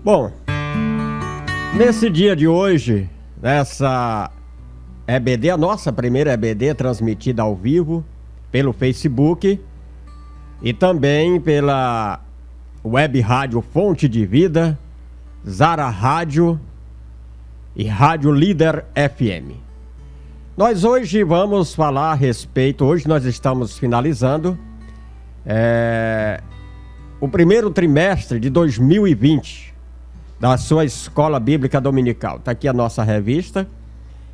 Bom, nesse dia de hoje, nessa EBD, a nossa primeira EBD transmitida ao vivo pelo Facebook e também pela Web Rádio Fonte de Vida, Zara Rádio e Rádio Líder FM. Nós hoje vamos falar a respeito, hoje nós estamos finalizando o primeiro trimestre de 2020 da sua Escola Bíblica Dominical. Está aqui a nossa revista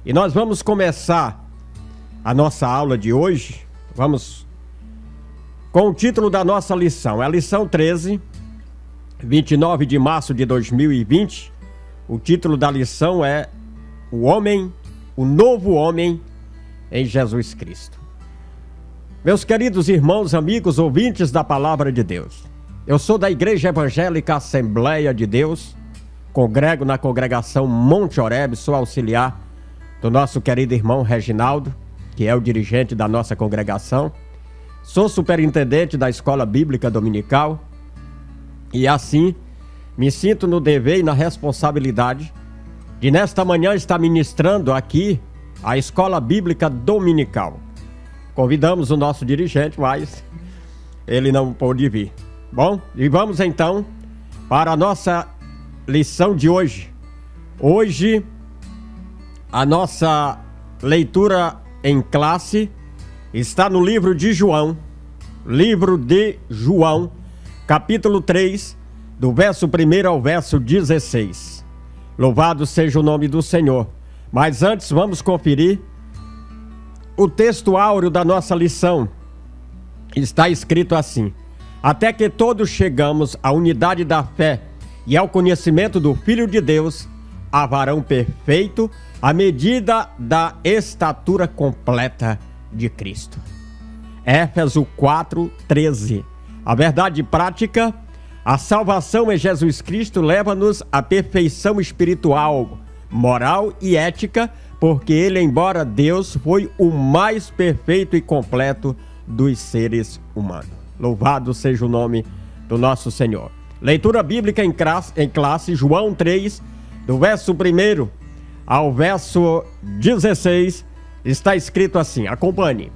e nós vamos começar a nossa aula de hoje, vamos com o título da nossa lição, é a lição 13, 29 de março de 2020, o título da lição é o novo homem em Jesus Cristo. Meus queridos irmãos, amigos, ouvintes da Palavra de Deus, eu sou da Igreja Evangélica Assembleia de Deus, congrego na congregação Monte Oreb, sou auxiliar do nosso querido irmão Reginaldo, que é o dirigente da nossa congregação, sou superintendente da Escola Bíblica Dominical e assim me sinto no dever e na responsabilidade de nesta manhã estar ministrando aqui a Escola Bíblica Dominical. Convidamos o nosso dirigente, mas ele não pôde vir. Bom, e vamos então para a nossa lição de hoje. Hoje, a nossa leitura em classe está no livro de João, capítulo 3, do verso 1 ao verso 16. Louvado seja o nome do Senhor. Mas antes vamos conferir o texto áureo da nossa lição. Está escrito assim: até que todos chegamos à unidade da fé e ao conhecimento do Filho de Deus, a varão perfeito, à medida da estatura completa de Cristo. Éfeso 4:13. A verdade prática: a salvação em Jesus Cristo leva-nos à perfeição espiritual, moral e ética, porque ele, embora Deus, foi o mais perfeito e completo dos seres humanos. Louvado seja o nome do nosso Senhor. Leitura bíblica em classe, João 3, do verso 1 ao verso 16, está escrito assim, acompanhe.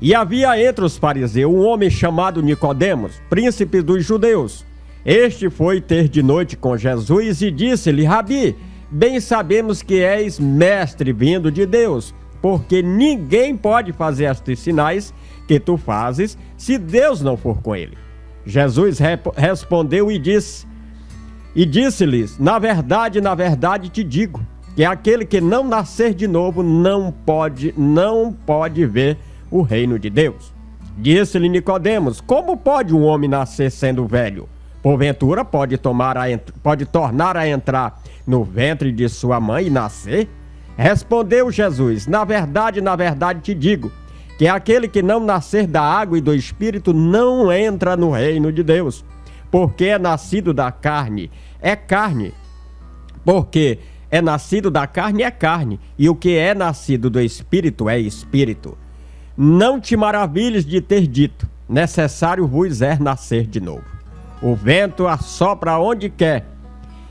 E havia entre os fariseus um homem chamado Nicodemos, príncipe dos judeus. Este foi ter de noite com Jesus e disse-lhe: Rabi, bem sabemos que és mestre vindo de Deus, porque ninguém pode fazer estes sinais que tu fazes se Deus não for com ele. Jesus respondeu e disse-lhes: na verdade te digo, que aquele que não nascer de novo não pode ver o reino de Deus. Disse-lhe Nicodemos: como pode um homem nascer sendo velho? Porventura pode tornar a entrar no ventre de sua mãe e nascer? Respondeu Jesus: na verdade te digo, que aquele que não nascer da água e do Espírito não entra no reino de Deus. Porque é nascido da carne, é carne. Porque é nascido da carne, é carne. E o que é nascido do Espírito, é Espírito. Não te maravilhes de ter dito: necessário vos é nascer de novo. O vento assopra onde quer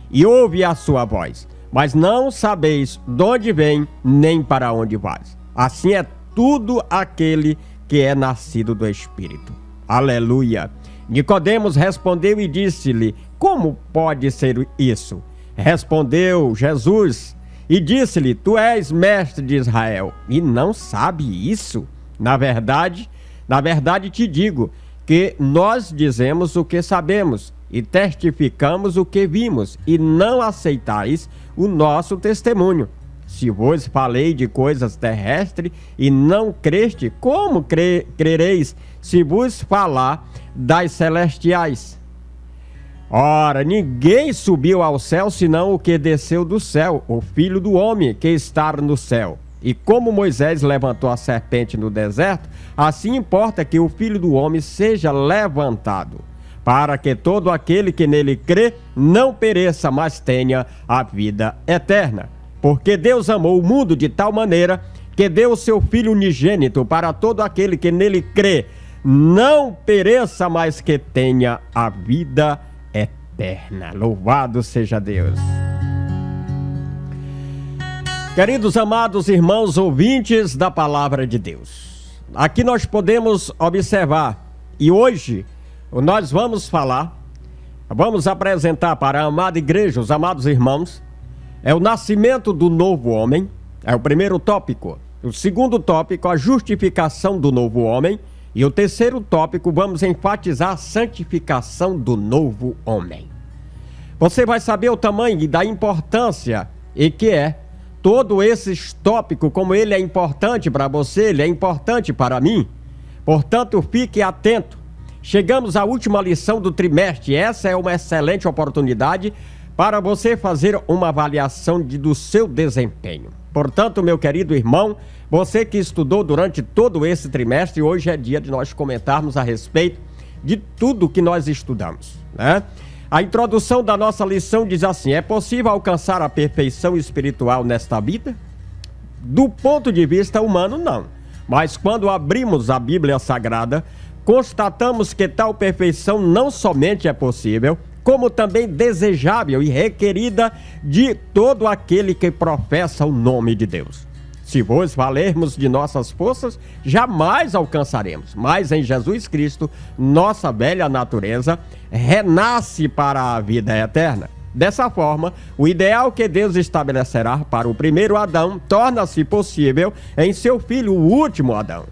e ouve a sua voz, mas não sabeis de onde vem, nem para onde vais. Assim é tudo aquele que é nascido do Espírito. Aleluia! Nicodemos respondeu e disse-lhe: como pode ser isso? Respondeu Jesus e disse-lhe: tu és mestre de Israel e não sabe isso? Na verdade te digo que nós dizemos o que sabemos e testificamos o que vimos, e não aceitais o nosso testemunho. Se vos falei de coisas terrestres e não creste, como crereis se vos falar das celestiais? Ora, ninguém subiu ao céu senão o que desceu do céu, o Filho do Homem que está no céu. E como Moisés levantou a serpente no deserto, assim importa que o Filho do Homem seja levantado, para que todo aquele que nele crê não pereça, mas tenha a vida eterna. Porque Deus amou o mundo de tal maneira que deu o seu Filho unigênito para todo aquele que nele crê, não pereça, mas que tenha a vida eterna. eterna. Louvado seja Deus. Queridos amados irmãos ouvintes da Palavra de Deus, aqui nós podemos observar, e hoje nós vamos apresentar para a amada igreja, os amados irmãos, é o nascimento do novo homem, é o primeiro tópico. O segundo tópico, a justificação do novo homem. E o terceiro tópico, vamos enfatizar a santificação do novo homem. Você vai saber o tamanho e da importância e que é todo esse tópico, como ele é importante para você, ele é importante para mim. Portanto, fique atento. Chegamos à última lição do trimestre. Essa é uma excelente oportunidade para você fazer uma avaliação do seu desempenho. Portanto, meu querido irmão, você que estudou durante todo esse trimestre, hoje é dia de nós comentarmos a respeito de tudo que nós estudamos, né? A introdução da nossa lição diz assim: é possível alcançar a perfeição espiritual nesta vida? Do ponto de vista humano, não. Mas quando abrimos a Bíblia Sagrada, constatamos que tal perfeição não somente é possível, como também desejável e requerida de todo aquele que professa o nome de Deus. Se vos valermos de nossas forças, jamais alcançaremos. Mas em Jesus Cristo, nossa velha natureza renasce para a vida eterna. Dessa forma, o ideal que Deus estabelecerá para o primeiro Adão torna-se possível em seu filho, o último Adão.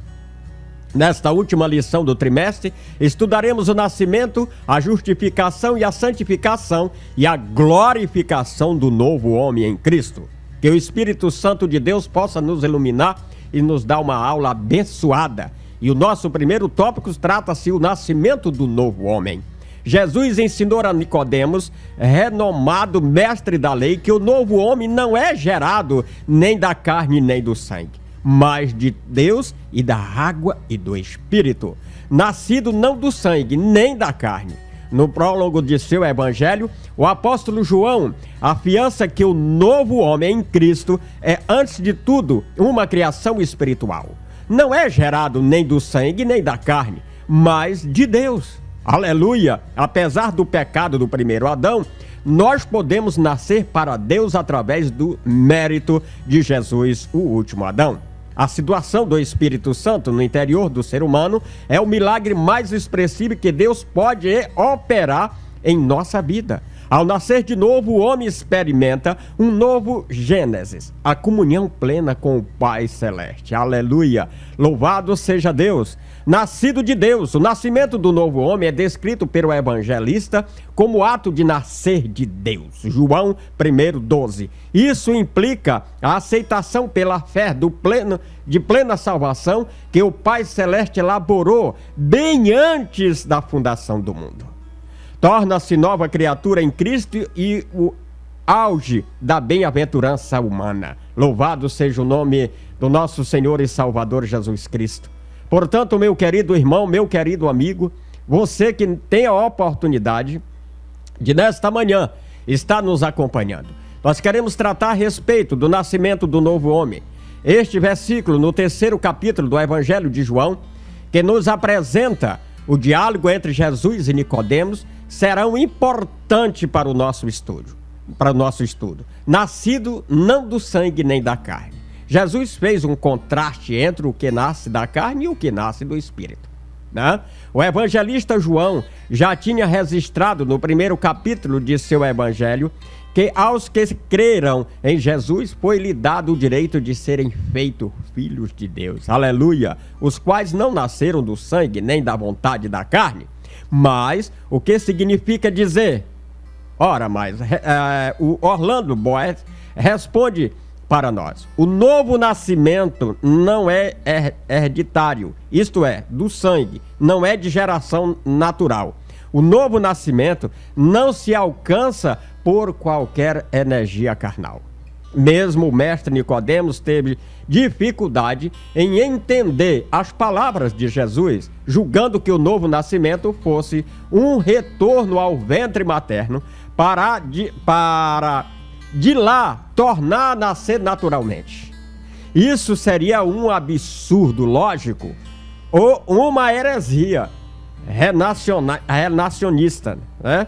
Nesta última lição do trimestre, estudaremos o nascimento, a justificação e a santificação e a glorificação do novo homem em Cristo. Que o Espírito Santo de Deus possa nos iluminar e nos dar uma aula abençoada. E o nosso primeiro tópico trata-se do nascimento do novo homem. Jesus ensinou a Nicodemos, renomado mestre da lei, que o novo homem não é gerado nem da carne nem do sangue, mas de Deus e da água e do Espírito, nascido não do sangue nem da carne. No prólogo de seu evangelho, o apóstolo João afiança que o novo homem em Cristo é, antes de tudo, uma criação espiritual. Não é gerado nem do sangue nem da carne, mas de Deus. Aleluia! Apesar do pecado do primeiro Adão, nós podemos nascer para Deus através do mérito de Jesus, o último Adão. A situação do Espírito Santo no interior do ser humano é o milagre mais expressivo que Deus pode operar em nossa vida. Ao nascer de novo, o homem experimenta um novo Gênesis, a comunhão plena com o Pai Celeste. Aleluia! Louvado seja Deus! Nascido de Deus, o nascimento do novo homem é descrito pelo evangelista como ato de nascer de Deus. João 1:12. Isso implica a aceitação pela fé de plena salvação que o Pai Celeste elaborou bem antes da fundação do mundo. Torna-se nova criatura em Cristo e o auge da bem-aventurança humana. Louvado seja o nome do nosso Senhor e Salvador Jesus Cristo. Portanto, meu querido irmão, meu querido amigo, você que tem a oportunidade de nesta manhã estar nos acompanhando, nós queremos tratar a respeito do nascimento do novo homem. Este versículo no 3º capítulo do Evangelho de João, que nos apresenta o diálogo entre Jesus e Nicodemos, serão importantes para o nosso estudo. Nascido não do sangue nem da carne. Jesus fez um contraste entre o que nasce da carne e o que nasce do Espírito, né? O evangelista João já tinha registrado no 1º capítulo de seu evangelho que aos que creram em Jesus foi-lhe dado o direito de serem feitos filhos de Deus. Aleluia! Os quais não nasceram do sangue nem da vontade da carne. Mas o que significa dizer? Ora, mas o Orlando Boyd responde para nós: o novo nascimento não é hereditário, isto é, do sangue, não é de geração natural. O novo nascimento não se alcança por qualquer energia carnal. Mesmo o mestre Nicodemos teve dificuldade em entender as palavras de Jesus, julgando que o novo nascimento fosse um retorno ao ventre materno para de lá tornar a nascer naturalmente. Isso seria um absurdo lógico ou uma heresia renacionista, né?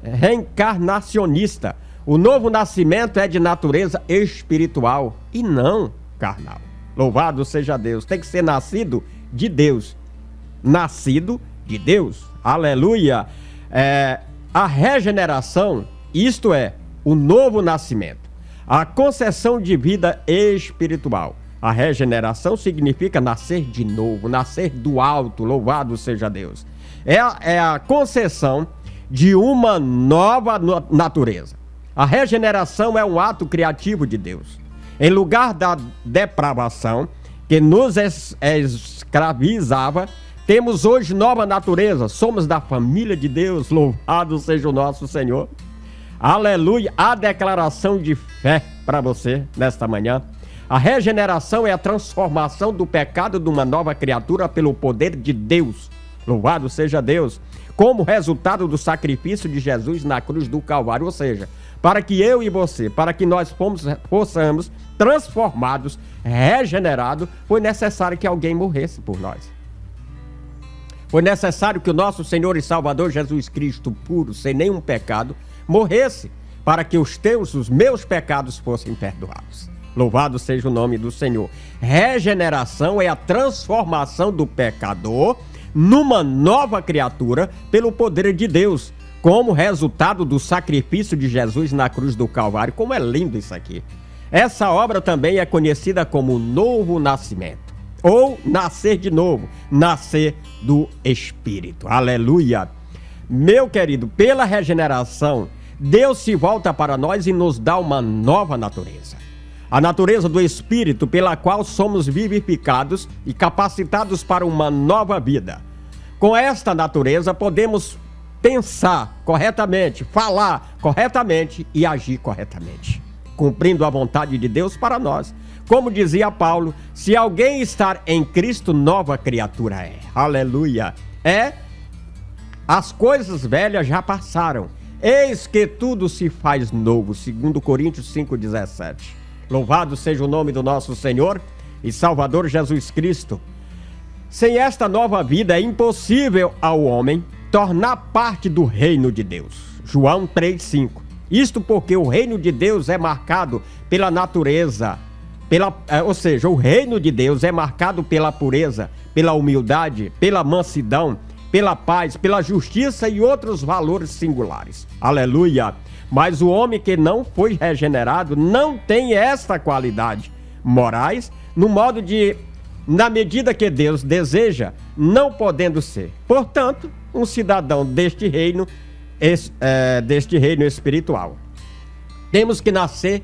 reencarnacionista. O novo nascimento é de natureza espiritual e não carnal. Louvado seja Deus. Tem que ser nascido de Deus. Nascido de Deus. Aleluia. A regeneração, isto é, o novo nascimento. A concessão de vida espiritual. A regeneração significa nascer de novo, nascer do alto. Louvado seja Deus. É a concessão de uma nova natureza. A regeneração é um ato criativo de Deus. Em lugar da depravação que nos escravizava, temos hoje nova natureza. Somos da família de Deus. Louvado seja o nosso Senhor. Aleluia. A declaração de fé para você nesta manhã. A regeneração é a transformação do pecado de uma nova criatura pelo poder de Deus. Louvado seja Deus. Como resultado do sacrifício de Jesus na cruz do Calvário. Ou seja, para que eu e você, para que nós possamos transformados, regenerados, foi necessário que alguém morresse por nós. Foi necessário que o nosso Senhor e Salvador Jesus Cristo, puro, sem nenhum pecado, morresse para que os meus pecados fossem perdoados. Louvado seja o nome do Senhor. Regeneração é a transformação do pecador numa nova criatura pelo poder de Deus, como resultado do sacrifício de Jesus na cruz do Calvário. Como é lindo isso aqui. Essa obra também é conhecida como novo nascimento, ou nascer de novo, nascer do Espírito. Aleluia! Meu querido, pela regeneração, Deus se volta para nós e nos dá uma nova natureza. A natureza do Espírito, pela qual somos vivificados e capacitados para uma nova vida. Com esta natureza, podemos pensar corretamente, falar corretamente e agir corretamente, cumprindo a vontade de Deus para nós. Como dizia Paulo, se alguém estar em Cristo, nova criatura é. Aleluia! As coisas velhas já passaram, eis que tudo se faz novo, segundo Coríntios 5,17. Louvado seja o nome do nosso Senhor e Salvador Jesus Cristo. Sem esta nova vida é impossível ao homem tornar parte do reino de Deus. João 3,5. Isto porque o reino de Deus é marcado pela natureza, ou seja, o reino de Deus é marcado pela pureza, pela humildade, pela mansidão, pela paz, pela justiça e outros valores singulares. Aleluia! Mas o homem que não foi regenerado não tem esta qualidade morais na medida que Deus deseja, não podendo ser. Portanto, um cidadão deste reino espiritual. Temos que nascer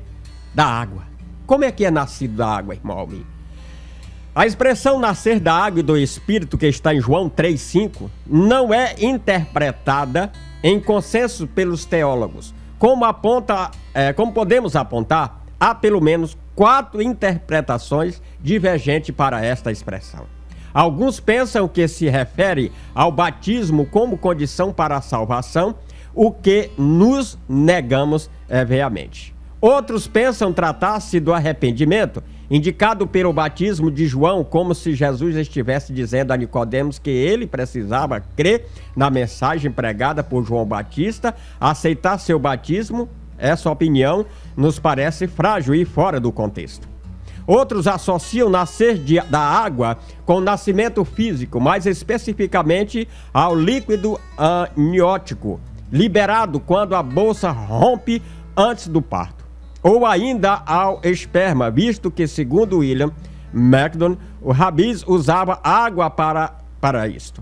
da água. Como é que é nascido da água, irmão Almir? A expressão nascer da água e do Espírito, que está em João 3,5, não é interpretada em consenso pelos teólogos. Como podemos apontar, há pelo menos 4 interpretações divergentes para esta expressão. Alguns pensam que se refere ao batismo como condição para a salvação, o que nos negamos veemente. Outros pensam tratar-se do arrependimento, indicado pelo batismo de João, como se Jesus estivesse dizendo a Nicodemos que ele precisava crer na mensagem pregada por João Batista, aceitar seu batismo. Essa opinião nos parece frágil e fora do contexto. Outros associam nascer da água com o nascimento físico, mais especificamente ao líquido amniótico, liberado quando a bolsa rompe antes do parto. Ou ainda ao esperma, visto que, segundo William Macdon, o rabis usava água para isto.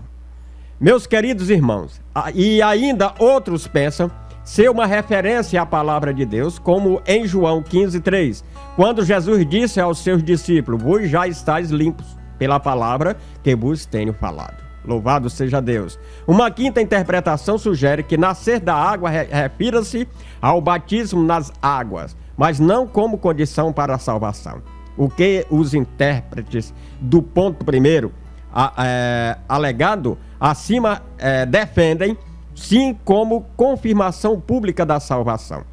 Meus queridos irmãos, e ainda outros pensam ser uma referência à palavra de Deus, como em João 15,3, quando Jesus disse aos seus discípulos: vós já estáis limpos pela palavra que vos tenho falado. Louvado seja Deus. Uma quinta interpretação sugere que nascer da água refira-se ao batismo nas águas, mas não como condição para a salvação. O que os intérpretes do ponto primeiro alegado acima defendem, sim, como confirmação pública da salvação,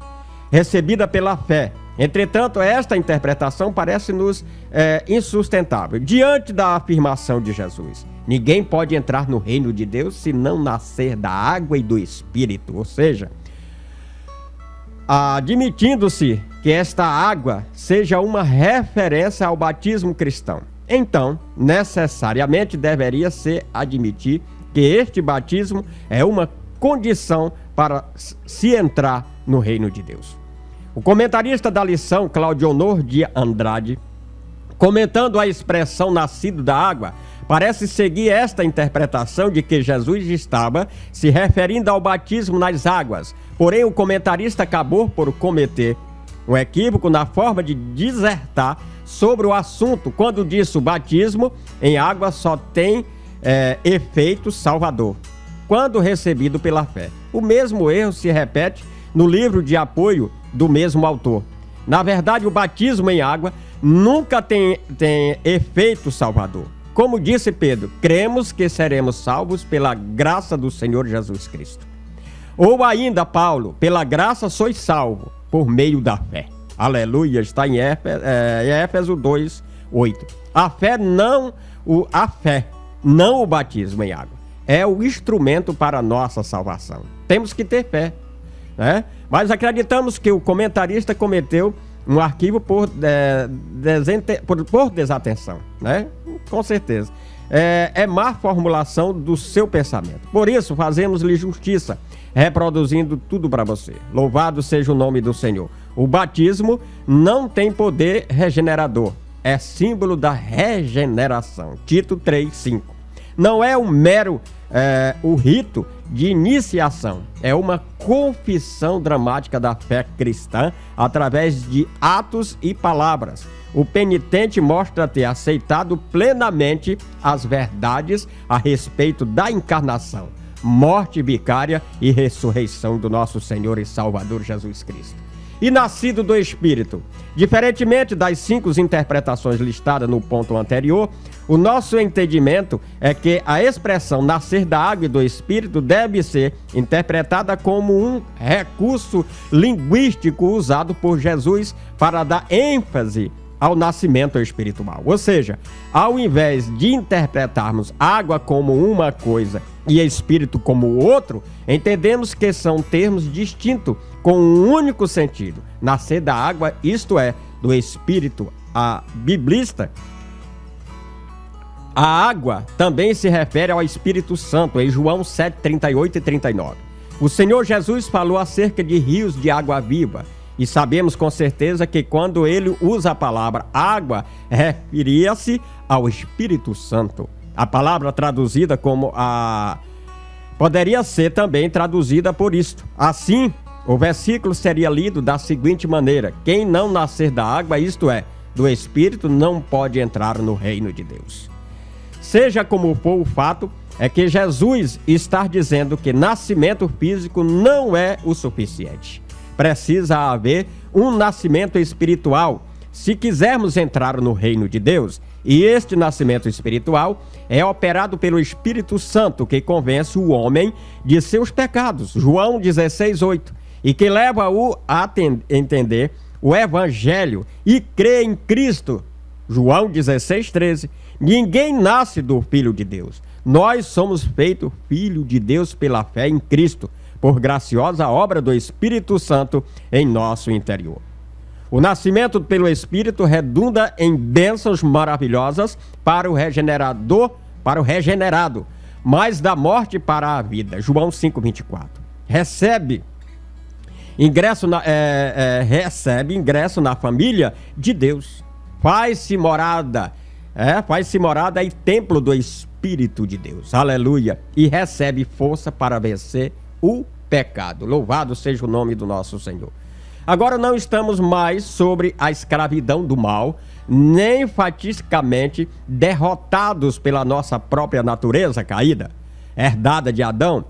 recebida pela fé. Entretanto, esta interpretação parece-nos insustentável. Diante da afirmação de Jesus, ninguém pode entrar no reino de Deus se não nascer da água e do Espírito, ou seja, admitindo-se que esta água seja uma referência ao batismo cristão. Então, necessariamente deveria se admitir que este batismo é uma condição para se entrar no reino de Deus. O comentarista da lição, Claudionor de Andrade, comentando a expressão nascido da água, parece seguir esta interpretação de que Jesus estava se referindo ao batismo nas águas. Porém, o comentarista acabou por cometer um equívoco na forma de dissertar sobre o assunto, quando disse o batismo em água só tem efeito salvador, quando recebido pela fé. O mesmo erro se repete no livro de apoio do mesmo autor. Na verdade, o batismo em água nunca tem efeito salvador. Como disse Pedro, cremos que seremos salvos pela graça do Senhor Jesus Cristo. Ou ainda Paulo, pela graça sois salvo, por meio da fé. Aleluia, está em Éfeso 2, 8. A fé, não o batismo em água, é o instrumento para a nossa salvação. Temos que ter fé, né? Mas acreditamos que o comentarista cometeu um arquivo por desatenção, né? Com certeza. É má formulação do seu pensamento. Por isso, fazemos-lhe justiça, reproduzindo tudo para você. Louvado seja o nome do Senhor. O batismo não tem poder regenerador. É símbolo da regeneração. Tito 3:5. Não é um mero o rito de iniciação. É uma confissão dramática da fé cristã através de atos e palavras. O penitente mostra ter aceitado plenamente as verdades a respeito da encarnação, morte vicária e ressurreição do nosso Senhor e Salvador Jesus Cristo. E nascido do Espírito. Diferentemente das 5 interpretações listadas no ponto anterior, o nosso entendimento é que a expressão nascer da água e do Espírito deve ser interpretada como um recurso linguístico usado por Jesus para dar ênfase ao nascimento espiritual. Ou seja, ao invés de interpretarmos água como uma coisa e espírito como outro, entendemos que são termos distintos com um único sentido. Nascer da água, isto é, do espírito. A biblista, a água também se refere ao Espírito Santo, em João 7, 38 e 39. O Senhor Jesus falou acerca de rios de água viva, e sabemos com certeza que quando ele usa a palavra água, referia-se ao Espírito Santo. A palavra traduzida como poderia ser também traduzida por isto. Assim, o versículo seria lido da seguinte maneira: quem não nascer da água, isto é, do Espírito, não pode entrar no reino de Deus. Seja como for, o fato é que Jesus está dizendo que nascimento físico não é o suficiente. Precisa haver um nascimento espiritual se quisermos entrar no reino de Deus. E este nascimento espiritual é operado pelo Espírito Santo, que convence o homem de seus pecados, João 16:8, e que leva-o a entender o Evangelho e crer em Cristo, João 16:13. Ninguém nasce do Filho de Deus. Nós somos feitos filho de Deus pela fé em Cristo, por graciosa obra do Espírito Santo em nosso interior. O nascimento pelo Espírito redunda em bênçãos maravilhosas para o regenerado, mas da morte para a vida. João 5:24. Recebe ingresso na família de Deus. Faz-se morada e templo do Espírito de Deus. Aleluia. E recebe força para vencer o pecado. Louvado seja o nome do nosso Senhor. Agora não estamos mais sobre a escravidão do mal, nem fatiscamente derrotados pela nossa própria natureza caída, herdada de Adão.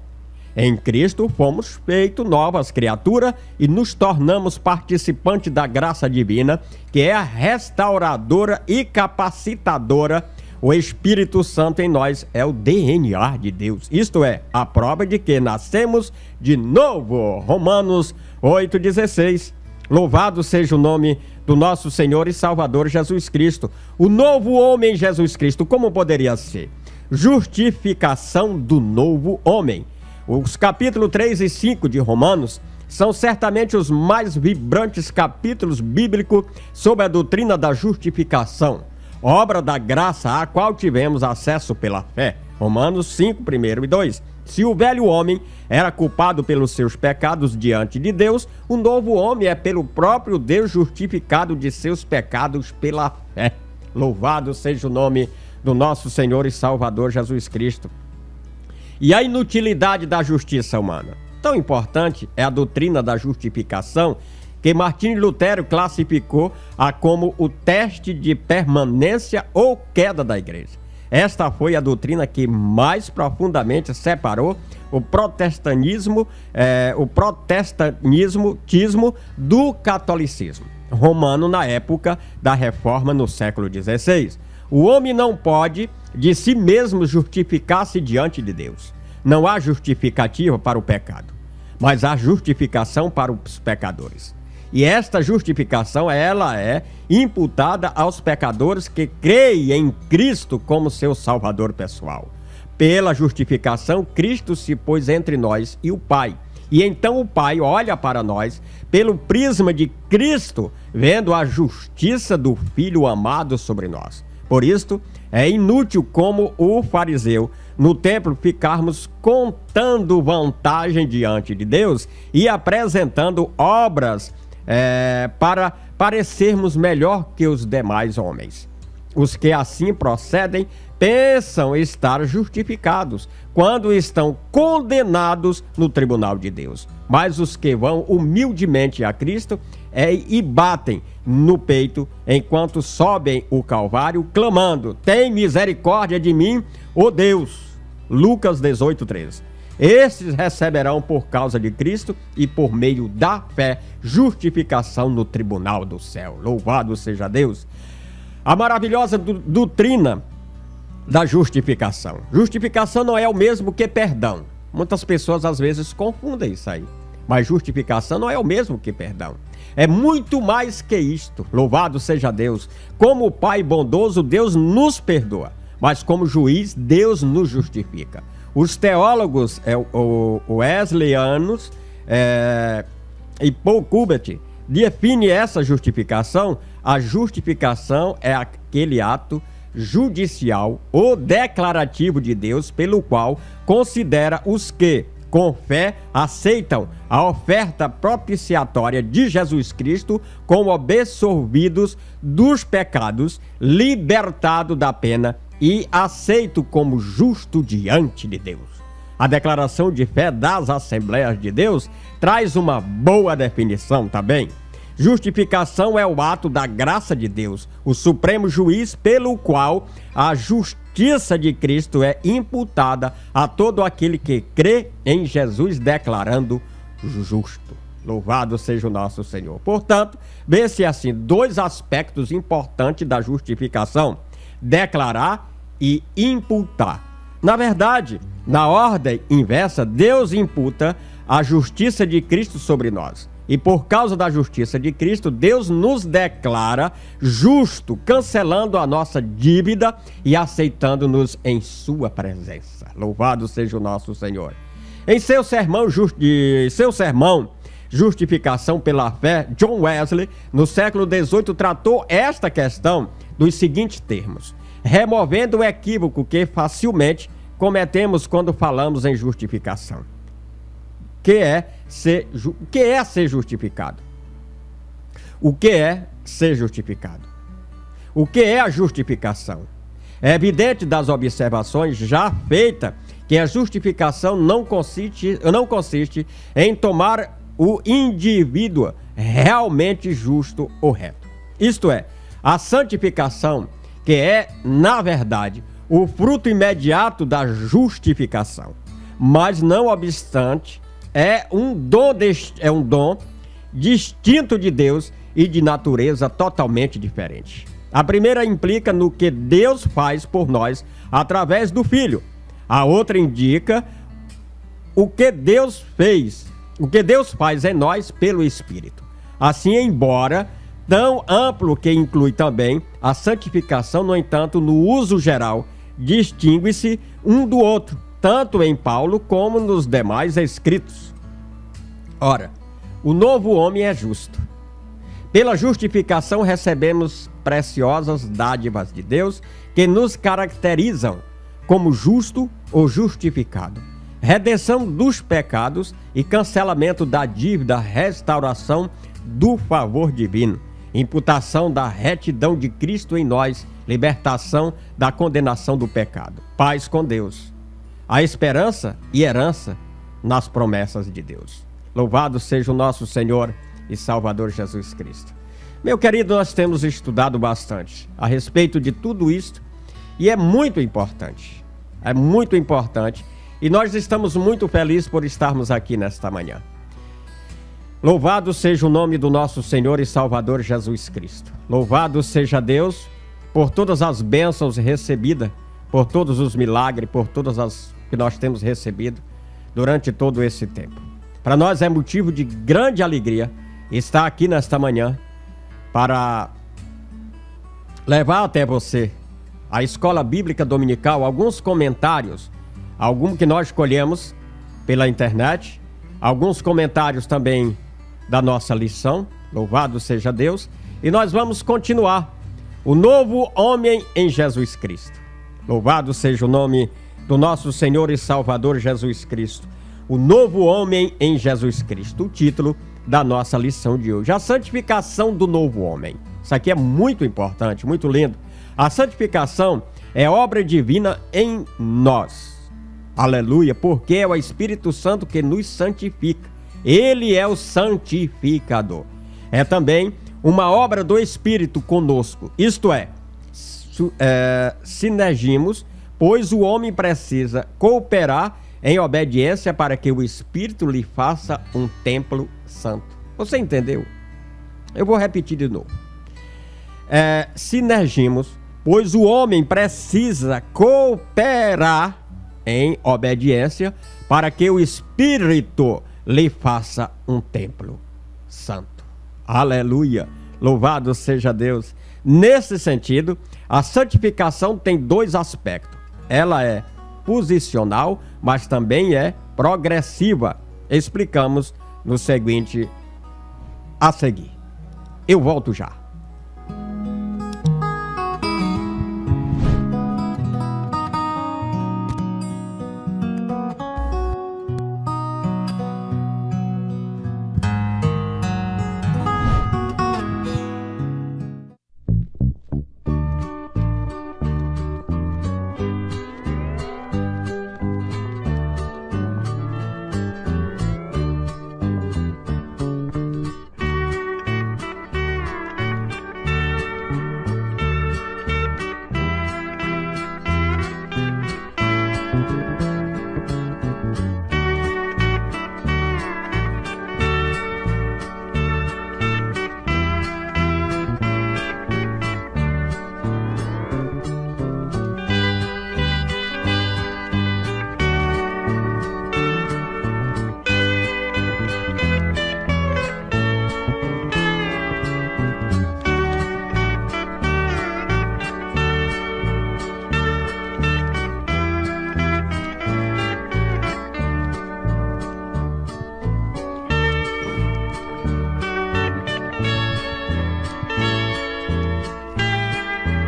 Em Cristo fomos feitos novas criaturas e nos tornamos participantes da graça divina, que é a restauradora e capacitadora. O Espírito Santo em nós é o DNA de Deus. Isto é, a prova de que nascemos de novo. Romanos 8:16. Louvado seja o nome do nosso Senhor e Salvador Jesus Cristo. O novo homem Jesus Cristo, como poderia ser? Justificação do novo homem. Os capítulos 3 e 5 de Romanos são certamente os mais vibrantes capítulos bíblicos sobre a doutrina da justificação, obra da graça a qual tivemos acesso pela fé. Romanos 5, 1 e 2. Se o velho homem era culpado pelos seus pecados diante de Deus, o novo homem é pelo próprio Deus justificado de seus pecados pela fé. Louvado seja o nome do nosso Senhor e Salvador Jesus Cristo. E a inutilidade da justiça humana. Tão importante é a doutrina da justificação que Martinho Lutero classificou a como o teste de permanência ou queda da igreja. Esta foi a doutrina que mais profundamente separou o protestantismo do catolicismo romano na época da Reforma no século XVI. O homem não pode de si mesmo justificar-se diante de Deus. Não há justificativa para o pecado, mas há justificação para os pecadores. E esta justificação, ela é imputada aos pecadores que creem em Cristo como seu Salvador pessoal. Pela justificação, Cristo se pôs entre nós e o Pai. E então o Pai olha para nós pelo prisma de Cristo, vendo a justiça do Filho amado sobre nós. Por isto, é inútil como o fariseu no templo ficarmos contando vantagem diante de Deus e apresentando obras para parecermos melhor que os demais homens. Os que assim procedem pensam estar justificados quando estão condenados no tribunal de Deus. Mas os que vão humildemente a Cristo e batem no peito enquanto sobem o Calvário, clamando: tem misericórdia de mim, ó Deus. Lucas 18:13. Estes receberão por causa de Cristo e por meio da fé justificação no tribunal do céu. Louvado seja Deus. A maravilhosa doutrina da justificação. Justificação não é o mesmo que perdão. Muitas pessoas às vezes confundem isso aí. Mas justificação não é o mesmo que perdão. É muito mais que isto. Louvado seja Deus. Como Pai bondoso, Deus nos perdoa. Mas como juiz, Deus nos justifica. Os teólogos wesleyanos e Paul Kubert definem essa justificação. A justificação é aquele ato judicial ou declarativo de Deus pelo qual considera os que, com fé, aceitam a oferta propiciatória de Jesus Cristo como absolvidos dos pecados, libertado da pena e aceito como justo diante de Deus. A declaração de fé das Assembleias de Deus traz uma boa definição também. Justificação é o ato da graça de Deus, o supremo juiz pelo qual a justiça de Cristo é imputada a todo aquele que crê em Jesus, declarando justo. Louvado seja o nosso Senhor. Portanto, vê-se assim dois aspectos importantes da justificação: declarar e imputar. Na verdade, na ordem inversa, Deus imputa a justiça de Cristo sobre nós. E por causa da justiça de Cristo, Deus nos declara justo, cancelando a nossa dívida e aceitando-nos em sua presença. Louvado seja o nosso Senhor. Em seu sermão Justificação pela Fé, John Wesley, no século XVIII, tratou esta questão dos seguintes termos: removendo o equívoco que facilmente cometemos quando falamos em justificação. O que é ser justificado? O que é ser justificado? O que é a justificação? É evidente das observações já feitas que a justificação não consiste em tomar o indivíduo realmente justo ou reto. Isto é, a santificação, que é, na verdade, o fruto imediato da justificação. Mas, não obstante, é um dom distinto de Deus e de natureza totalmente diferente. A primeira implica no que Deus faz por nós através do Filho. A outra indica o que Deus faz em nós pelo Espírito. Assim, embora tão amplo que inclui também a santificação, no entanto, no uso geral, distingue-se um do outro, tanto em Paulo como nos demais escritos. Ora, O novo homem é justo. Pela justificação recebemos preciosas dádivas de Deus que nos caracterizam como justo ou justificado. Redenção dos pecados e cancelamento da dívida, restauração do favor divino, imputação da retidão de Cristo em nós, libertação da condenação do pecado, paz com Deus, a esperança e herança nas promessas de Deus. Louvado seja o nosso Senhor e Salvador Jesus Cristo. Meu querido, nós temos estudado bastante a respeito de tudo isto e é muito importante, e nós estamos muito felizes por estarmos aqui nesta manhã. Louvado seja o nome do nosso Senhor e Salvador Jesus Cristo. Louvado seja Deus por todas as bênçãos recebidas, por todos os milagres, por todas as que nós temos recebido durante todo esse tempo. Para nós é motivo de grande alegria estar aqui nesta manhã para levar até você a Escola Bíblica Dominical, alguns comentários, alguns que nós escolhemos pela internet, alguns comentários também da nossa lição, louvado seja Deus, e nós vamos continuar o novo homem em Jesus Cristo. Louvado seja o nome do nosso Senhor e Salvador Jesus Cristo, o novo homem em Jesus Cristo, o título da nossa lição de hoje, a santificação do novo homem. Isso aqui é muito importante, muito lindo. A santificação é obra divina em nós, aleluia, porque é o Espírito Santo que nos santifica. Ele é o santificador. É também uma obra do Espírito conosco. Isto é, sinergimos, pois o homem precisa cooperar em obediência para que o Espírito lhe faça um templo santo. Você entendeu? Eu vou repetir de novo. Sinergimos, pois o homem precisa cooperar em obediência para que o Espírito lhe faça um templo santo. Aleluia! Louvado seja Deus. Nesse sentido, a santificação tem dois aspectos. Ela é posicional, mas também é progressiva. Explicamos no seguinte a seguir. Eu volto já.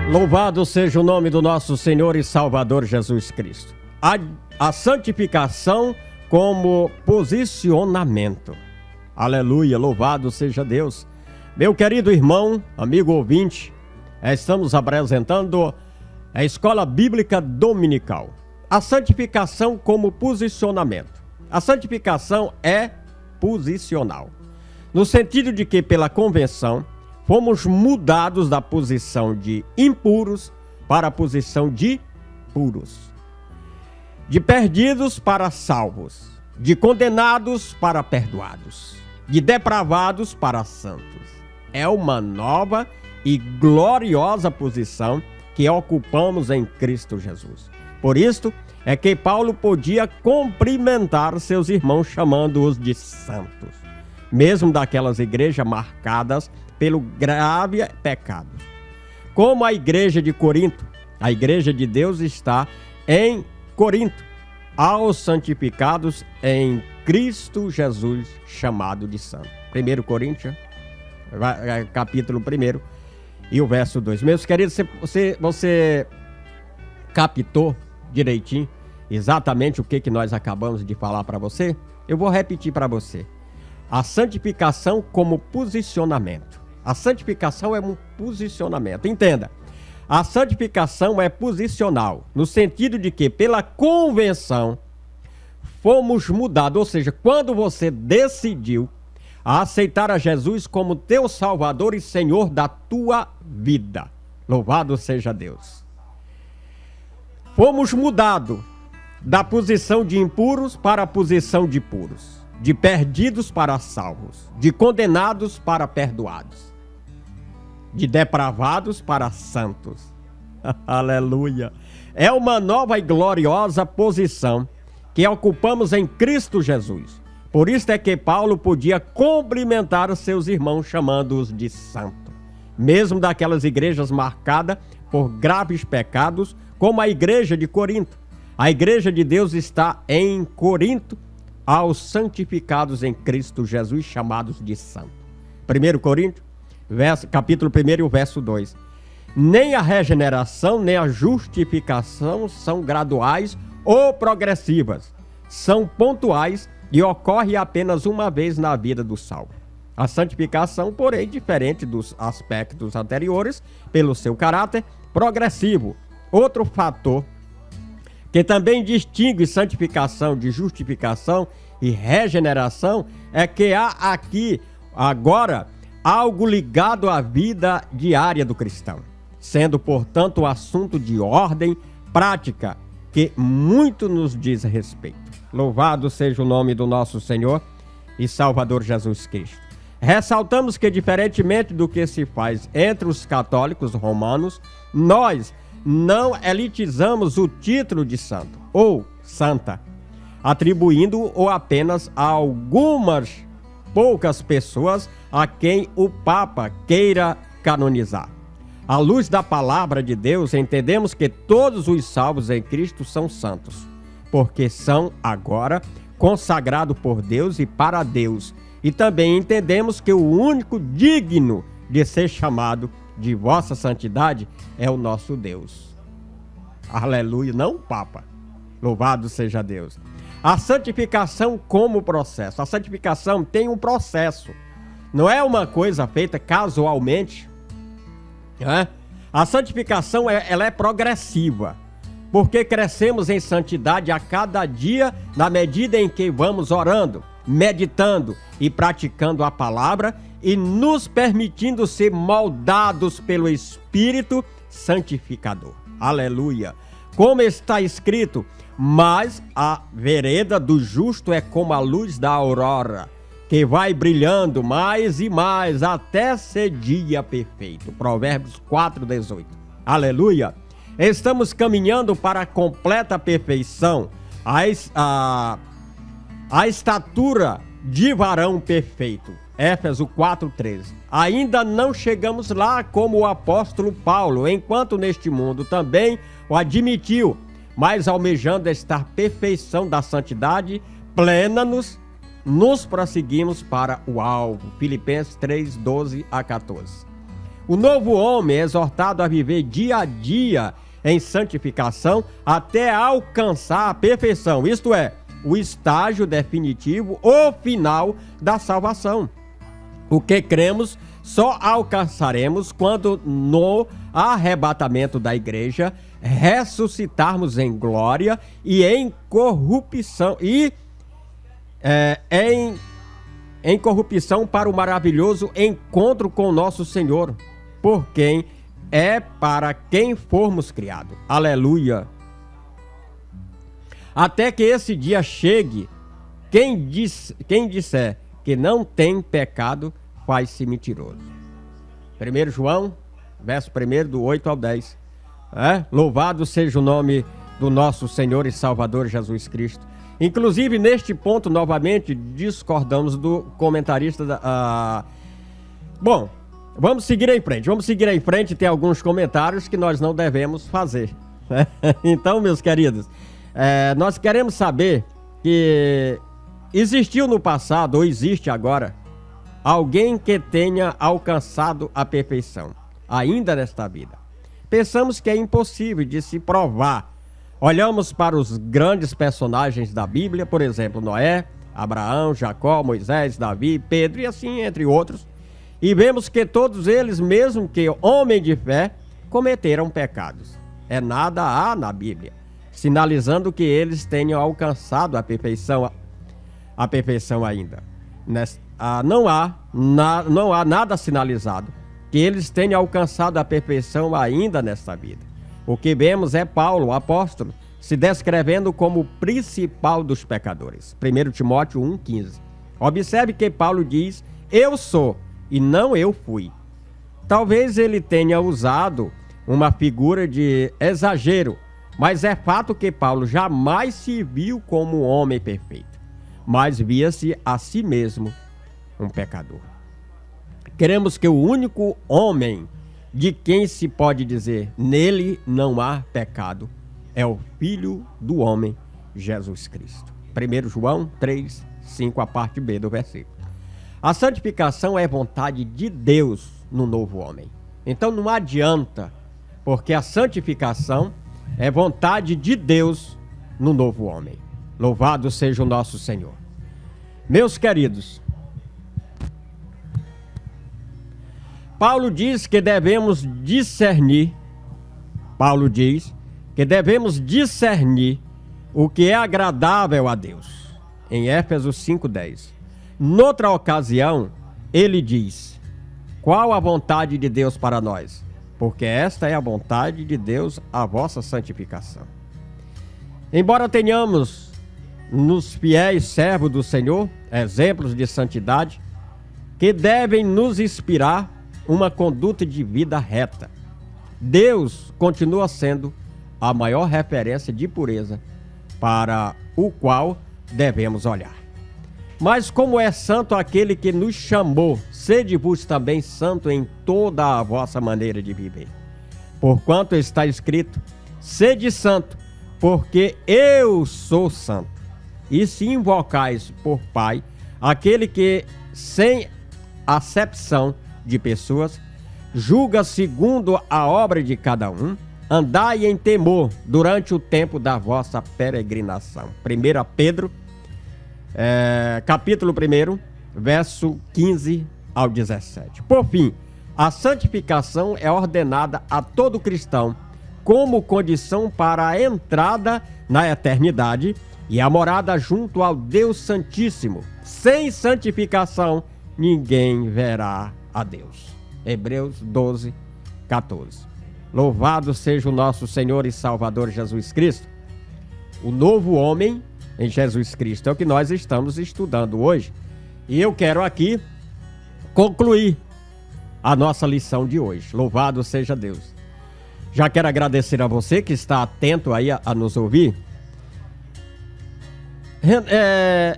Louvado seja o nome do nosso Senhor e Salvador Jesus Cristo. A santificação como posicionamento. Aleluia, louvado seja Deus. Meu querido irmão, amigo ouvinte, estamos apresentando a Escola Bíblica Dominical. A santificação como posicionamento. A santificação é posicional, no sentido de que pela convenção fomos mudados da posição de impuros para a posição de puros, de perdidos para salvos, de condenados para perdoados, de depravados para santos. É uma nova e gloriosa posição que ocupamos em Cristo Jesus. Por isto é que Paulo podia cumprimentar seus irmãos chamando-os de santos, mesmo daquelas igrejas marcadas pelo grave pecado. Como a igreja de Corinto, a igreja de Deus está em Corinto, aos santificados em Cristo Jesus, chamado de santo. 1 Coríntios, capítulo 1 e o verso 2. Meus queridos, você captou direitinho exatamente o que nós acabamos de falar para você? Eu vou repetir para você. A santificação como posicionamento. A santificação é um posicionamento. Entenda, a santificação é posicional, no sentido de que, pela convenção, fomos mudados. Ou seja, quando você decidiu a aceitar a Jesus como teu Salvador e Senhor da tua vida. Louvado seja Deus. Fomos mudados da posição de impuros para a posição de puros, de perdidos para salvos, de condenados para perdoados, de depravados para santos. Aleluia! É uma nova e gloriosa posição que ocupamos em Cristo Jesus. Por isso é que Paulo podia cumprimentar os seus irmãos chamando-os de santo, mesmo daquelas igrejas marcadas por graves pecados, como a igreja de Corinto. A igreja de Deus está em Corinto, aos santificados em Cristo Jesus, chamados de santo. 1 Coríntios, capítulo 1 e o verso 2. Nem a regeneração, nem a justificação são graduais ou progressivas. São pontuais e ocorre apenas uma vez na vida do salvo. A santificação, porém, diferente dos aspectos anteriores, pelo seu caráter progressivo. Outro fator que também distingue santificação de justificação e regeneração é que há aqui, agora, algo ligado à vida diária do cristão, sendo, portanto, um assunto de ordem prática que muito nos diz respeito. Louvado seja o nome do nosso Senhor e Salvador Jesus Cristo. Ressaltamos que, diferentemente do que se faz entre os católicos romanos, nós não elitizamos o título de santo ou santa, atribuindo-o apenas a algumas poucas pessoas a quem o Papa queira canonizar. À luz da palavra de Deus, entendemos que todos os salvos em Cristo são santos, porque são agora consagrados por Deus e para Deus. E também entendemos que o único digno de ser chamado de vossa santidade é o nosso Deus. Aleluia, não o Papa. Louvado seja Deus. A santificação como processo. A santificação tem um processo. Não é uma coisa feita casualmente. Né? A santificação ela é progressiva, porque crescemos em santidade a cada dia, na medida em que vamos orando, meditando e praticando a palavra e nos permitindo ser moldados pelo Espírito Santificador. Aleluia! Como está escrito, mas a vereda do justo é como a luz da aurora, que vai brilhando mais e mais até ser dia perfeito. Provérbios 4:18. Aleluia! Estamos caminhando para a completa perfeição, a estatura de varão perfeito. Éfeso 4:13. Ainda não chegamos lá como o apóstolo Paulo, enquanto neste mundo também o admitiu, mas almejando esta perfeição da santidade plena, nos prosseguimos para o alvo. Filipenses 3:12-14. O novo homem é exortado a viver dia a dia em santificação até alcançar a perfeição, isto é, o estágio definitivo ou final da salvação. O que cremos só alcançaremos quando no arrebatamento da igreja ressuscitarmos em glória e em corrupção em corrupção para o maravilhoso encontro com nosso Senhor, por quem é para quem formos criados. Aleluia! Até que esse dia chegue, quem disser que não tem pecado, faz-se mentiroso. 1 João, verso 1, do 8 ao 10. Louvado seja o nome do nosso Senhor e Salvador Jesus Cristo. Inclusive, neste ponto, novamente, discordamos do comentarista Bom, vamos seguir em frente. Tem alguns comentários que nós não devemos fazer. Então, meus queridos, nós queremos saber que existiu no passado, ou existe agora, alguém que tenha alcançado a perfeição, ainda nesta vida. Pensamos que é impossível de se provar. Olhamos para os grandes personagens da Bíblia, por exemplo, Noé, Abraão, Jacó, Moisés, Davi, Pedro e assim entre outros, e vemos que todos eles, mesmo que homens de fé, cometeram pecados. Nada há na Bíblia sinalizando que eles tenham alcançado a perfeição ainda. Não há nada sinalizado que eles tenham alcançado a perfeição ainda nesta vida. O que vemos é Paulo, o apóstolo, se descrevendo como o principal dos pecadores. 1 Timóteo 1,15. Observe que Paulo diz, eu sou, e não eu fui. Talvez ele tenha usado uma figura de exagero, mas é fato que Paulo jamais se viu como um homem perfeito, mas via-se a si mesmo um pecador. Queremos que o único homem de quem se pode dizer, nele não há pecado, é o Filho do homem, Jesus Cristo. 1 João 3, 5, a parte B do versículo. A santificação é vontade de Deus no novo homem. Então não adianta, porque a santificação é vontade de Deus no novo homem. Louvado seja o nosso Senhor. Meus queridos, Paulo diz que devemos discernir o que é agradável a Deus, em Éfesos 5:10. Noutra ocasião, ele diz, qual a vontade de Deus para nós? Porque esta é a vontade de Deus, a vossa santificação. Embora tenhamos nos fiéis servos do Senhor exemplos de santidade que devem nos inspirar uma conduta de vida reta, Deus continua sendo a maior referência de pureza para o qual devemos olhar. Mas como é santo aquele que nos chamou, sede-vos também santo em toda a vossa maneira de viver. Porquanto está escrito, sede santo, porque eu sou santo. E se invocais por Pai, aquele que, sem acepção de pessoas, julga segundo a obra de cada um, andai em temor durante o tempo da vossa peregrinação. 1 Pedro, capítulo 1, verso 15 ao 17. Por fim, a santificação é ordenada a todo cristão como condição para a entrada na eternidade e a morada junto ao Deus Santíssimo. Sem santificação, ninguém verá a Deus. Hebreus 12, 14. Louvado seja o nosso Senhor e Salvador Jesus Cristo. O novo homem em Jesus Cristo é o que nós estamos estudando hoje. E eu quero aqui concluir a nossa lição de hoje. Louvado seja Deus. Já quero agradecer a você que está atento aí a nos ouvir.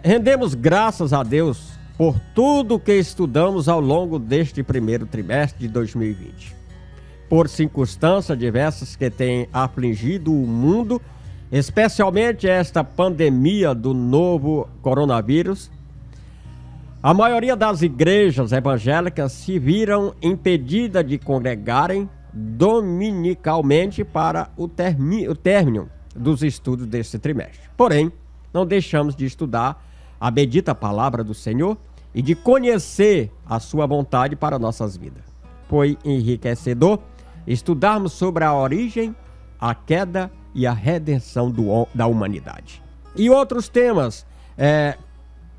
Rendemos graças a Deus por tudo que estudamos ao longo deste primeiro trimestre de 2020. Por circunstâncias diversas que têm afligido o mundo, especialmente esta pandemia do novo coronavírus, a maioria das igrejas evangélicas se viram impedidas de congregarem dominicalmente para o término dos estudos deste trimestre. Porém, não deixamos de estudar a bendita palavra do Senhor e de conhecer a sua vontade para nossas vidas. Foi enriquecedor estudarmos sobre a origem, a queda e a redenção da humanidade. E outros temas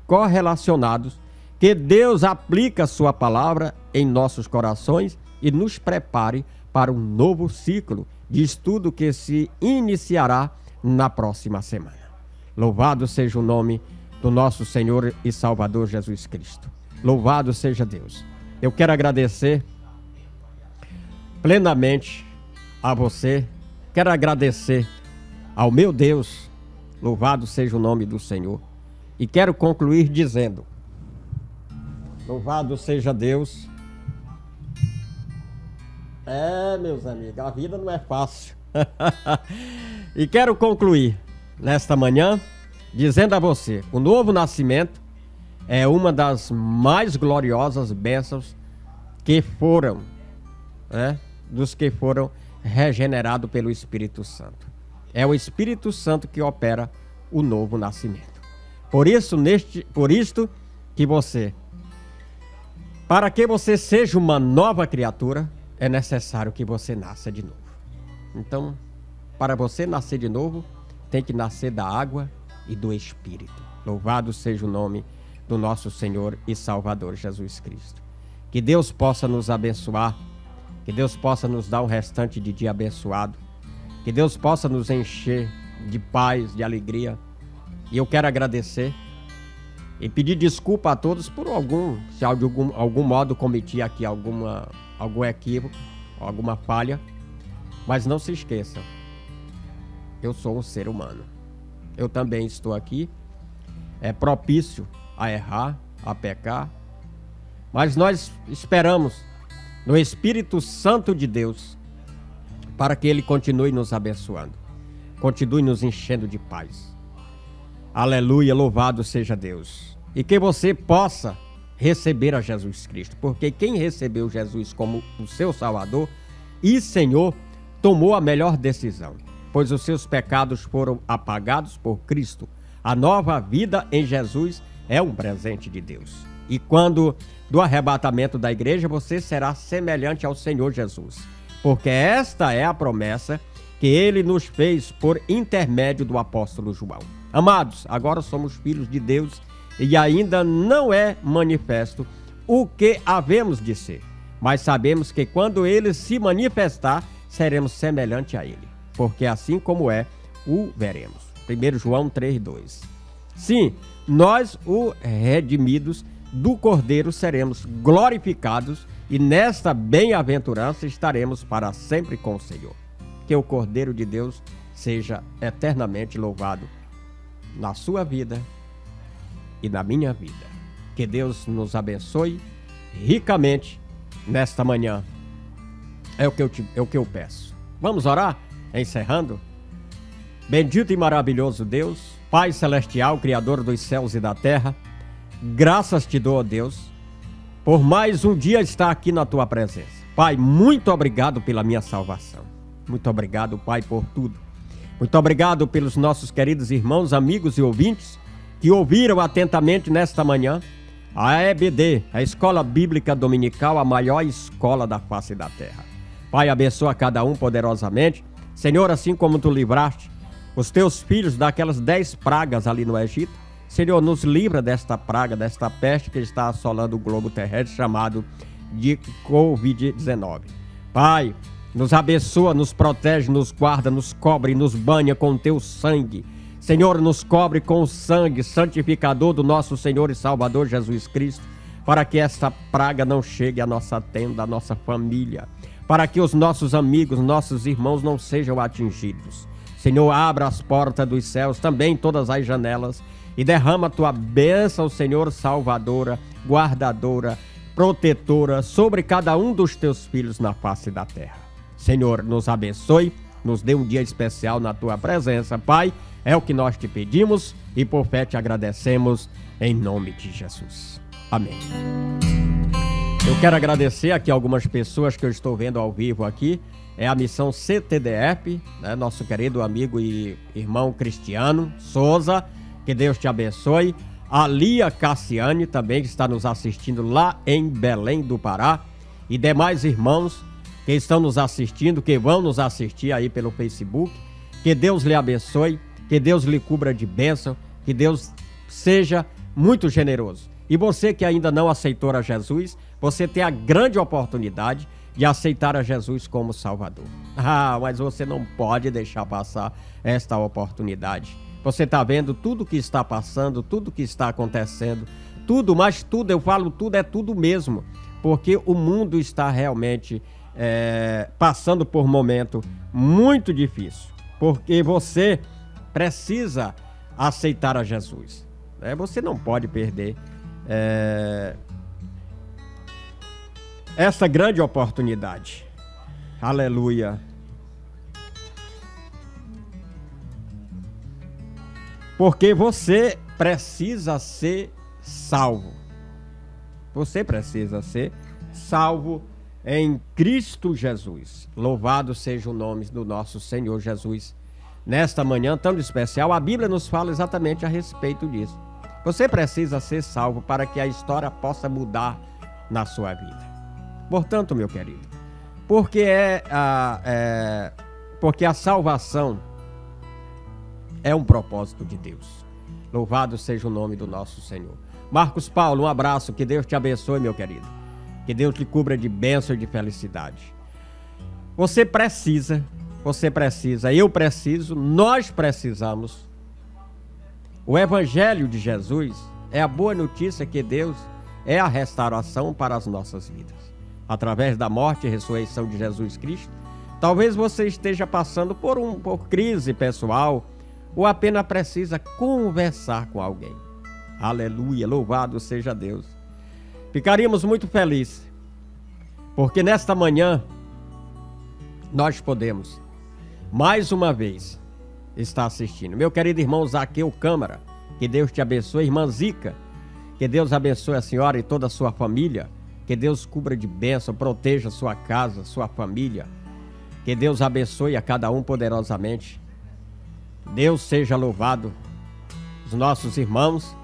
correlacionados que Deus aplica a sua palavra em nossos corações e nos prepare para um novo ciclo de estudo que se iniciará na próxima semana. Louvado seja o nome do nosso Senhor e Salvador Jesus Cristo. Louvado seja Deus. Eu quero agradecer plenamente a você. Quero agradecer ao meu Deus. Louvado seja o nome do Senhor. E quero concluir dizendo: louvado seja Deus. Meus amigos, a vida não é fácil. E quero concluir nesta manhã dizendo a você: o novo nascimento é uma das mais gloriosas bênçãos que foram, né, dos que foram regenerados pelo Espírito Santo. É o Espírito Santo que opera o novo nascimento. Por isto que para que você seja uma nova criatura, é necessário que você nasça de novo. Então, para você nascer de novo, tem que nascer da água e do Espírito. Louvado seja o nome do nosso Senhor e Salvador Jesus Cristo. Que Deus possa nos abençoar, que Deus possa nos dar um restante de dia abençoado, que Deus possa nos encher de paz, de alegria. E eu quero agradecer e pedir desculpa a todos por se de algum modo cometi aqui algum equívoco, alguma falha. Mas não se esqueçam, eu sou um ser humano. Eu também estou aqui, propício a errar, a pecar. Mas nós esperamos no Espírito Santo de Deus para que Ele continue nos abençoando, continue nos enchendo de paz. Aleluia, louvado seja Deus. E que você possa receber a Jesus Cristo, porque quem recebeu Jesus como o seu Salvador e Senhor, tomou a melhor decisão, pois os seus pecados foram apagados por Cristo. A nova vida em Jesus é um presente de Deus. E quando do arrebatamento da igreja, você será semelhante ao Senhor Jesus, porque esta é a promessa que Ele nos fez por intermédio do apóstolo João. Amados, agora somos filhos de Deus e ainda não é manifesto o que havemos de ser, mas sabemos que quando Ele se manifestar, seremos semelhante a Ele, porque assim como o veremos. 1 João 3,2. Sim, nós, os redimidos do Cordeiro, seremos glorificados e nesta bem-aventurança estaremos para sempre com o Senhor. Que o Cordeiro de Deus seja eternamente louvado na sua vida e na minha vida. Que Deus nos abençoe ricamente nesta manhã. É o que eu peço. Vamos orar? Encerrando. Bendito e maravilhoso Deus, Pai Celestial, Criador dos céus e da terra, graças te dou, ó Deus, por mais um dia estar aqui na tua presença. Pai, muito obrigado pela minha salvação. Muito obrigado, Pai, por tudo. Muito obrigado pelos nossos queridos irmãos, amigos e ouvintes que ouviram atentamente nesta manhã a EBD, a Escola Bíblica Dominical, a maior escola da face da terra. Pai, abençoa cada um poderosamente. Senhor, assim como tu livraste os teus filhos daquelas 10 pragas ali no Egito, Senhor, nos livra desta praga, desta peste que está assolando o globo terrestre, chamado de Covid-19. Pai, nos abençoa, nos protege, nos guarda, nos cobre, nos banha com teu sangue. Senhor, nos cobre com o sangue santificador do nosso Senhor e Salvador Jesus Cristo, para que esta praga não chegue à nossa tenda, à nossa família, para que os nossos amigos, nossos irmãos não sejam atingidos. Senhor, abra as portas dos céus, também todas as janelas, e derrama a tua bênção, Senhor, salvadora, guardadora, protetora, sobre cada um dos teus filhos na face da terra. Senhor, nos abençoe, nos dê um dia especial na tua presença, Pai, é o que nós te pedimos e por fé te agradecemos, em nome de Jesus. Amém. Eu quero agradecer aqui algumas pessoas que eu estou vendo ao vivo aqui. É a missão CTDF, né? Nosso querido amigo e irmão Cristiano Souza, que Deus te abençoe. A Lia Cassiane também, que está nos assistindo lá em Belém do Pará. E demais irmãos que estão nos assistindo, que vão nos assistir aí pelo Facebook. Que Deus lhe abençoe, que Deus lhe cubra de bênção, que Deus seja muito generoso. E você que ainda não aceitou a Jesus, você tem a grande oportunidade de aceitar a Jesus como Salvador. Mas você não pode deixar passar esta oportunidade. Você está vendo tudo que está passando, tudo que está acontecendo, tudo, mas tudo, eu falo tudo, é tudo mesmo, porque o mundo está realmente passando por um momento muito difícil, porque você precisa aceitar a Jesus. Você não pode perder essa grande oportunidade. Aleluia. Porque você precisa ser salvo. Você precisa ser salvo em Cristo Jesus. Louvado seja o nome do nosso Senhor Jesus. Nesta manhã tão especial, a Bíblia nos fala exatamente a respeito disso. Você precisa ser salvo para que a história possa mudar na sua vida. Portanto, meu querido, porque a salvação é um propósito de Deus. Louvado seja o nome do nosso Senhor. Marcos Paulo, um abraço, que Deus te abençoe, meu querido. Que Deus te cubra de bênção e de felicidade. Você precisa, eu preciso, nós precisamos. O Evangelho de Jesus é a boa notícia que Deus é a restauração para as nossas vidas. Através da morte e ressurreição de Jesus Cristo, talvez você esteja passando por crise pessoal ou apenas precisa conversar com alguém. Aleluia, louvado seja Deus. Ficaríamos muito felizes, porque nesta manhã nós podemos, mais uma vez, estar assistindo. Meu querido irmão Zaqueu Câmara, que Deus te abençoe. Irmã Zica, que Deus abençoe a senhora e toda a sua família. Que Deus cubra de bênção, proteja a sua casa, sua família. Que Deus abençoe a cada um poderosamente. Deus seja louvado. Os nossos irmãos,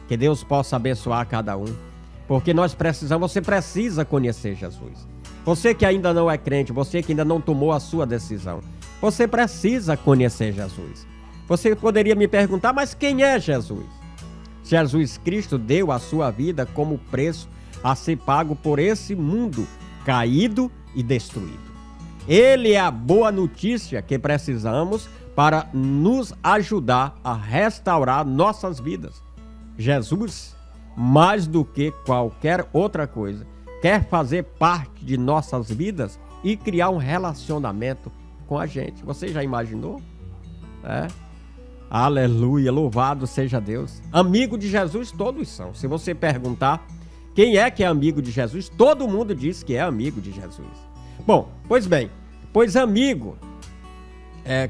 que Deus possa abençoar cada um. Porque nós precisamos, você precisa conhecer Jesus. Você que ainda não é crente, você que ainda não tomou a sua decisão, você precisa conhecer Jesus. Você poderia me perguntar, mas quem é Jesus? Jesus Cristo deu a sua vida como preço a ser pago por esse mundo caído e destruído. Ele é a boa notícia que precisamos para nos ajudar a restaurar nossas vidas. Jesus, mais do que qualquer outra coisa, quer fazer parte de nossas vidas e criar um relacionamento com a gente. Você já imaginou? Aleluia, louvado seja Deus. Amigo de Jesus todos são. Se você perguntar quem é que é amigo de Jesus, todo mundo diz que é amigo de Jesus. Bom, pois bem, amigo,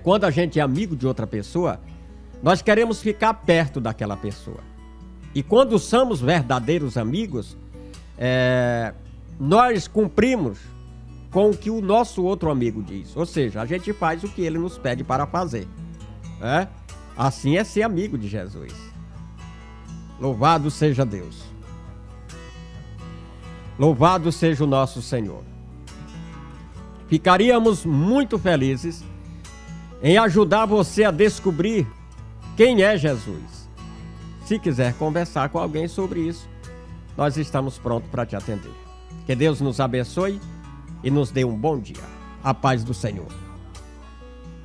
quando a gente é amigo de outra pessoa, nós queremos ficar perto daquela pessoa. E quando somos verdadeiros amigos, nós cumprimos com o que o nosso outro amigo diz. Ou seja, a gente faz o que ele nos pede para fazer. Assim é ser amigo de Jesus. Louvado seja Deus. Louvado seja o nosso Senhor. Ficaríamos muito felizes em ajudar você a descobrir quem é Jesus. Se quiser conversar com alguém sobre isso, nós estamos prontos para te atender. Que Deus nos abençoe e nos dê um bom dia. A paz do Senhor.